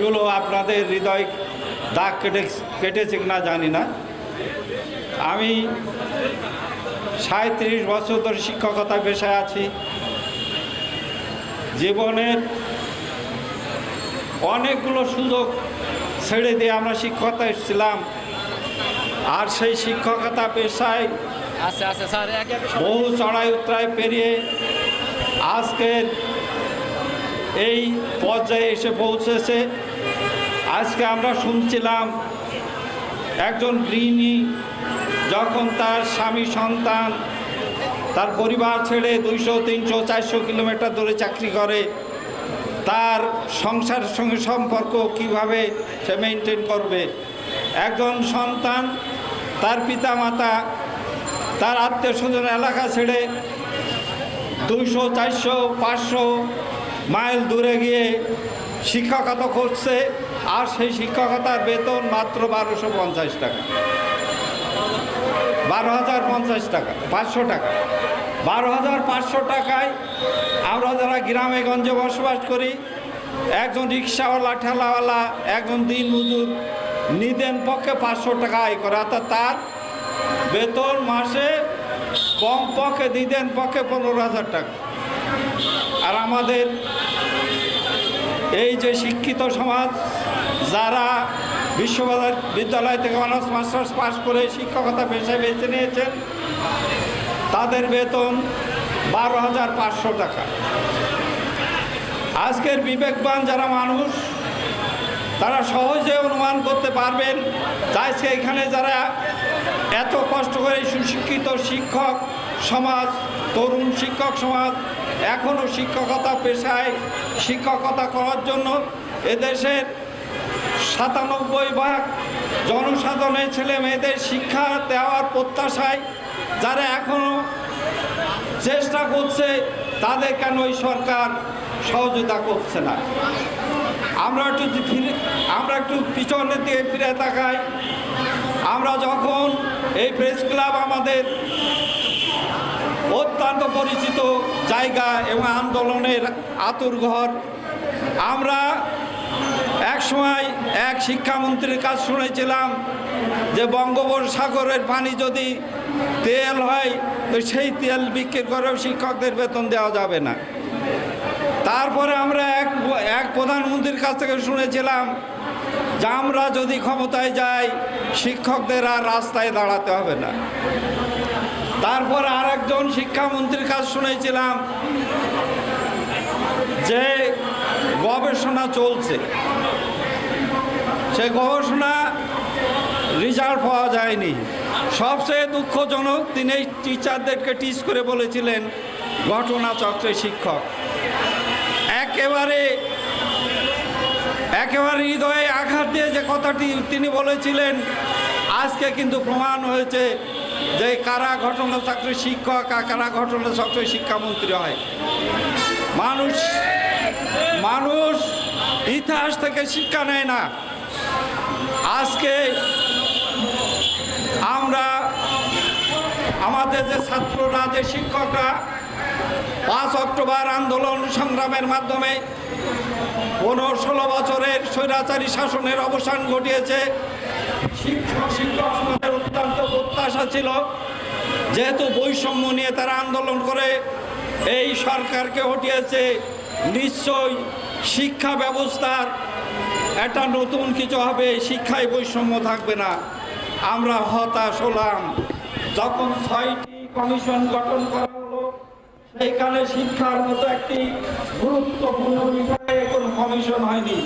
কথাগুলো আপনাদের হৃদয় দাগ কেটেছে কিনা জানি না। আমি 37 বছর ধরে শিক্ষকতা পেশায় আছি। জীবনের অনেকগুলো সুযোগ ছেড়ে দিয়ে আমরা শিক্ষকতা এসেছিলাম, আর সেই শিক্ষকতা পেশায় বহু চড়াই উতরাই পেরিয়ে আজকের এই পর্যায়ে এসে পৌঁছেছে। আজকে আমরা শুনছিলাম একজন গৃহিণী যখন তার স্বামী সন্তান তার পরিবার ছেড়ে 200, 300, 400 কিলোমিটার দূরে চাকরি করে, তার সংসারের সঙ্গে সম্পর্ক কিভাবে সে মেনটেন করবে। একজন সন্তান তার পিতামাতা তার আত্মীয় স্বজন এলাকা ছেড়ে 200, 400, 500 মাইল দূরে গিয়ে শিক্ষকতা করছে, আর সেই শিক্ষকতার বেতন মাত্র 1250 টাকা, 12,050 টাকা, 500 টাকা। 12,500 টাকায় আমরা যারা গ্রামে গঞ্জে বসবাস করি, একজন রিক্সাওয়ালা, ঠেলাওয়ালা, একজন দিন মজুর নিদেন পক্ষে 500 টাকা আয় করে, অর্থাৎ তার বেতন মাসে কমপক্ষে দিদেন পক্ষে 15,000 টাকা। আর আমাদের এই যে শিক্ষিত সমাজ যারা বিশ্ববিদ্যালয় থেকে অনার্স মাস্টার্স পাস করে শিক্ষকতা পেশায় বেছে নিয়েছেন, তাদের বেতন 12,500 টাকা। আজকের বিবেকবান যারা মানুষ তারা সহজে অনুমান করতে পারবেন আজকে এখানে যারা এত কষ্ট করে সুশিক্ষিত শিক্ষক সমাজ, তরুণ শিক্ষক সমাজ এখনও শিক্ষকতা পেশায় শিক্ষকতা করার জন্য এদেশের 97% জনসাধারণের ছেলে মেয়েদের শিক্ষা দেওয়ার প্রত্যাশায় যারা এখনও চেষ্টা করছে, তাদের কেন ওই সরকার সহযোগিতা করছে না? আমরা একটু পিছনের দিকে ফিরে তাকাই। আমরা যখন এই প্রেস ক্লাব আমাদের অত্যন্ত পরিচিত জায়গা এবং আন্দোলনের আতুরঘর, আমরা এক সময় এক শিক্ষামন্ত্রীর কাজ শুনেছিলাম যে বঙ্গোপসাগরের পানি যদি তেল হয় তো সেই তেল বিক্রি করেও শিক্ষকদের বেতন দেওয়া যাবে না। তারপরে আমরা এক প্রধানমন্ত্রীর কাছ থেকে শুনেছিলাম যে আমরা যদি ক্ষমতায় যাই শিক্ষকদের আর রাস্তায় দাঁড়াতে হবে না। তারপর আর একজন শিক্ষামন্ত্রীর কাছ শুনেছিলাম যে গবেষণা চলছে, সে গবেষণা রেজাল্ট পাওয়া যায়নি। সবচেয়ে দুঃখজনক, তিনি টিচারদেরকে টিচ করে বলেছিলেন ঘটনাচক্রে শিক্ষক। একেবারে হৃদয়ে আঘাত দিয়ে যে কথাটি তিনি বলেছিলেন, আজকে কিন্তু প্রমাণ হয়েছে যে কারা ঘটনাচক্রে শিক্ষক আর কারা ঘটনাচক্রে শিক্ষামন্ত্রী হয়। মানুষ ইতিহাস থেকে শিক্ষা নেয় না। আজকে আমরা আমাদের যে ছাত্ররা, যে শিক্ষকরা 5 অক্টোবর আন্দোলন সংগ্রামের মাধ্যমে 15-16 বছরের স্বৈরাচারী শাসনের অবসান ঘটিয়েছে, শিক্ষক সমাজের অত্যন্ত প্রত্যাশা ছিল যেহেতু বৈষম্য নিয়ে তারা আন্দোলন করে এই সরকারকে হটিয়েছে, নিশ্চয়ই শিক্ষা ব্যবস্থার একটা নতুন কিছু হবে, শিক্ষায় বৈষম্য থাকবে না। আমরা হতাশ হলাম যখন 6টি কমিশন গঠন করা হলো, সেইখানে শিক্ষার মতো একটি গুরুত্বপূর্ণ বিষয়ে কোনো কমিশন হয়নি।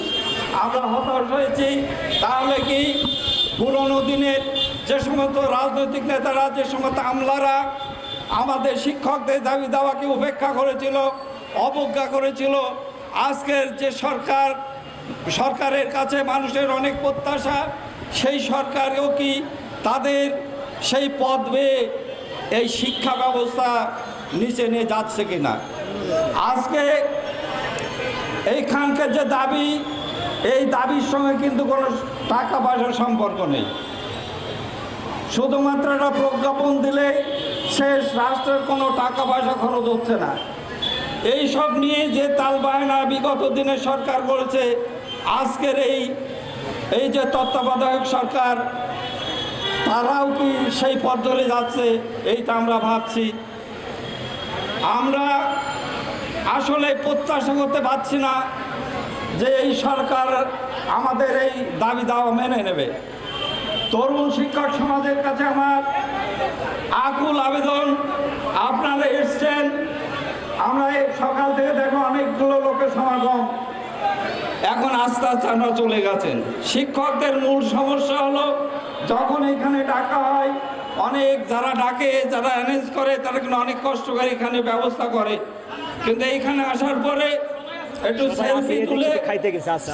আমরা হতাশ হয়েছি। তাহলে কি পুরনো দিনের যে সমস্ত রাজনৈতিক নেতারা, যে সমস্ত আমলারা আমাদের শিক্ষকদের দাবি দাওয়াকে উপেক্ষা করেছিল, অবজ্ঞা করেছিল, আজকের যে সরকারের কাছে মানুষের অনেক প্রত্যাশা, সেই সরকারও কি তাদের সেই পদ বেয়ে এই শিক্ষা ব্যবস্থা নিচে নিয়ে যাচ্ছে কিনা? আজকে এইখানকার যে দাবি, এই দাবির সঙ্গে কিন্তু কোনো টাকা পয়সার সম্পর্ক নেই। শুধুমাত্র একটা প্রজ্ঞাপন দিলে শেষ, রাষ্ট্রের কোনো টাকা পয়সা খরচ হচ্ছে না। এই সব নিয়ে যে তালবাহানা বিগত দিনে সরকার করেছে, আজকের এই যে তত্ত্বাবধায়ক সরকার, তারাও কি সেই পথ ধরে যাচ্ছে এইটা আমরা ভাবছি। আমরা আসলে প্রত্যাশা করতে পারছি না যে এই সরকার আমাদের এই দাবি দাওয়া মেনে নেবে। তরুণ শিক্ষক সমাজের কাছে আমার আকুল আবেদন, আপনারা এসছেন, আমরা এই সকাল থেকে দেখো অনেকগুলো লোকের সমাগম, এখন আস্তে আস্তে আমরা চলে গেছেন। শিক্ষকদের মূল সমস্যা হলো যখন এখানে ডাকা হয়, অনেক যারা ডাকে, যারা অ্যারেঞ্জ করে, তারা কিন্তু অনেক কষ্ট করে এখানে ব্যবস্থা করে, কিন্তু এইখানে আসার পরে একটু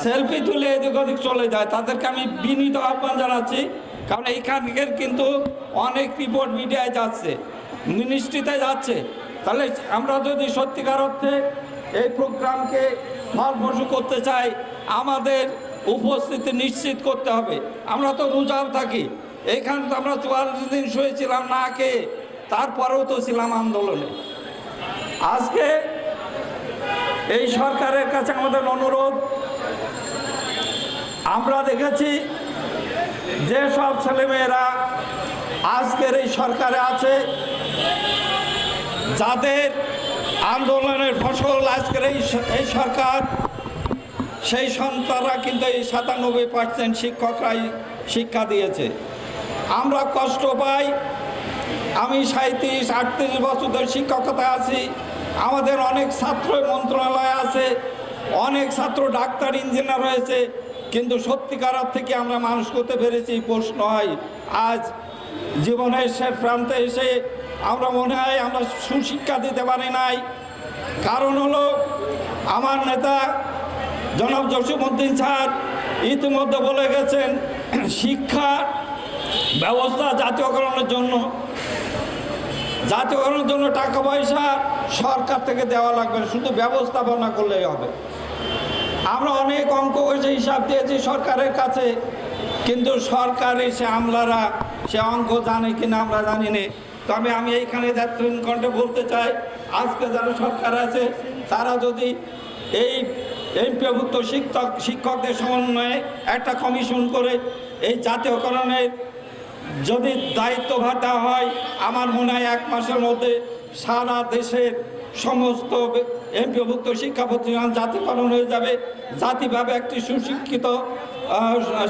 সেলফি তুলে এদিক ওদিক চলে যায়। তাদেরকে আমি বিনীত আহ্বান জানাচ্ছি, কারণ এইখানকার কিন্তু অনেক রিপোর্ট মিডিয়ায় যাচ্ছে, মিনিস্ট্রিতে যাচ্ছে। তাহলে আমরা যদি সত্যিকার অর্থে এই প্রোগ্রামকে ফলপ্রসূ করতে চাই, আমাদের উপস্থিতি নিশ্চিত করতে হবে। আমরা তো রোজাও থাকি, এইখানে তো আমরা ৪৪ দিন শুয়েছিলাম না খেয়ে, তারপরেও তো ছিলাম আন্দোলনে। আজকে এই সরকারের কাছে আমাদের অনুরোধ, আমরা দেখেছি যে সব ছেলেমেয়েরা আজকের এই সরকারে আছে, যাদের আন্দোলনের ফসল আজকের এই সরকার, সেই সন্তানরা কিন্তু এই ৯৭% শিক্ষকরাই শিক্ষা দিয়েছে। আমরা কষ্ট পাই, আমি ৩৭-৩৮ বছর ধরে শিক্ষকতায় আছি, আমাদের অনেক ছাত্র মন্ত্রণালয় আছে, অনেক ছাত্র ডাক্তার ইঞ্জিনিয়ার হয়েছে, কিন্তু সত্যিকার থেকে আমরা মানুষ করতে পেরেছি। প্রশ্ন হয় আজ জীবনের শেষ প্রান্তে এসে আমরা মনে হয় আমরা সুশিক্ষা দিতে পারি নাই। কারণ হলো আমার নেতা জনাব জসিমউদ্দিন স্যার ইতিমধ্যে বলে গেছেন, শিক্ষা ব্যবস্থা জাতীয়করণের জন্য টাকা পয়সা সরকার থেকে দেওয়া লাগবে, শুধু ব্যবস্থাপনা করলেই হবে। আমরা অনেক অঙ্ক এসে হিসাব দিয়েছি সরকারের কাছে, কিন্তু সরকার এসে আমলারা সে অঙ্ক জানে কিনা আমরা জানি না। তবে আমি এইখানে কণ্ঠে বলতে চাই, আজকে যারা সরকার আছে তারা যদি এই এমপিওভুক্ত শিক্ষকদের সমন্বয়ে একটা কমিশন করে এই জাতীয়করণের যদি দায়িত্বভার দেওয়া হয়, আমার মনে হয় ১ মাসের মধ্যে সারা দেশের সমস্ত এমপিওভুক্ত শিক্ষা প্রতিষ্ঠান জাতীয়করণ হয়ে যাবে। জাতিভাবে একটি সুশিক্ষিত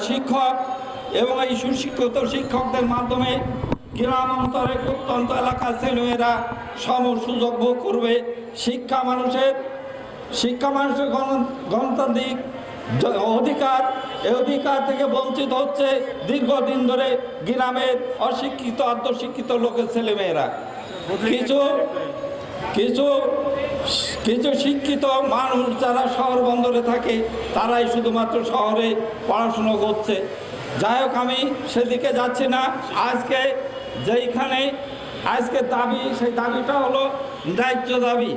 শিক্ষক এবং এই সুশিক্ষিত শিক্ষকদের মাধ্যমে গ্রাম অন্তরে প্রত্যন্ত এলাকার ছেলেমেয়েরা সম সুযোগ ভোগ করবে। শিক্ষা মানুষের গণতান্ত্রিক অধিকার, এই অধিকার থেকে বঞ্চিত হচ্ছে দীর্ঘদিন ধরে গ্রামের অশিক্ষিত অর্ধশিক্ষিত লোকের ছেলেমেয়েরা। কিছু শিক্ষিত মানুষ যারা শহর বন্দরে থাকে, তারাই শুধুমাত্র শহরে পড়াশুনো করছে। যাই হোক, আমি সেদিকে যাচ্ছি না। আজকে যেইখানে আজকে দাবি, সেই দাবিটা হলো ন্যায্য দাবি,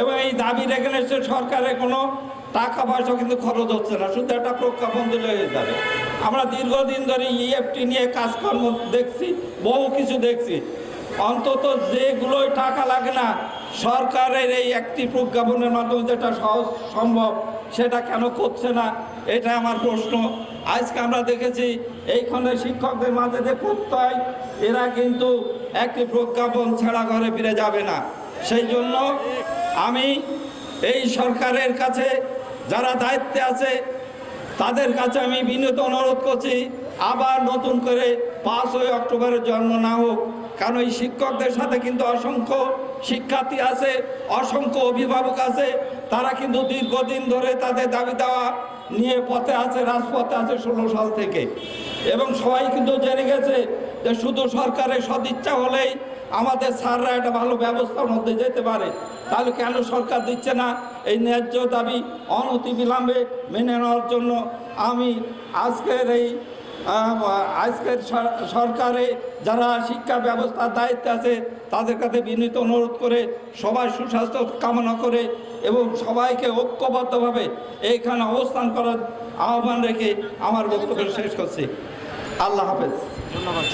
এবং এই দাবি এখানে সরকারের কোনো টাকা পয়সা কিন্তু খরচ হচ্ছে না, শুধু একটা প্রজ্ঞাপন দিলে হয়ে যাবে। আমরা দীর্ঘদিন ধরে ইএফটি নিয়ে কাজকর্ম দেখছি, বহু কিছু দেখছি, অন্তত যেগুলোই টাকা লাগে না, সরকারের এই একটি প্রজ্ঞাপনের মাধ্যমে যেটা সহজ সম্ভব সেটা কেন করছে না, এটা আমার প্রশ্ন। আজকে আমরা দেখেছি এইখানে শিক্ষকদের মাঝে যে প্রত্যয়, এরা কিন্তু একটি প্রজ্ঞাপন ছাড়া ঘরে ফিরে যাবে না। সেই জন্য আমি এই সরকারের কাছে যারা দায়িত্বে আছে তাদের কাছে আমি বিনীত অনুরোধ করছি, আবার নতুন করে 5ই অক্টোবরের জন্ম না হোক। কারণ এই শিক্ষকদের সাথে কিন্তু অসংখ্য শিক্ষার্থী আছে, অসংখ্য অভিভাবক আছে, তারা কিন্তু দীর্ঘদিন ধরে তাদের দাবি দেওয়া নিয়ে পথে আছে, রাজপথে আছে 16 সাল থেকে। এবং সবাই কিন্তু জেনে গেছে যে শুধু সরকারের সদিচ্ছা হলেই আমাদের স্যাররা একটা ভালো ব্যবস্থার মধ্যে যেতে পারে। তাহলে কেন সরকার দিচ্ছে না? এই ন্যায্য দাবি অনতিবিলম্বে মেনে নেওয়ার জন্য আমি আজকের সরকারে যারা শিক্ষা ব্যবস্থার দায়িত্বে আছে তাদের কাছে বিনীত অনুরোধ করে সবাই সুস্বাস্থ্য কামনা করে এবং সবাইকে ঐক্যবদ্ধভাবে এইখানে অবস্থান করার আহ্বান রেখে আমার বক্তব্য শেষ করছি। আল্লাহ হাফেজ। ধন্যবাদ।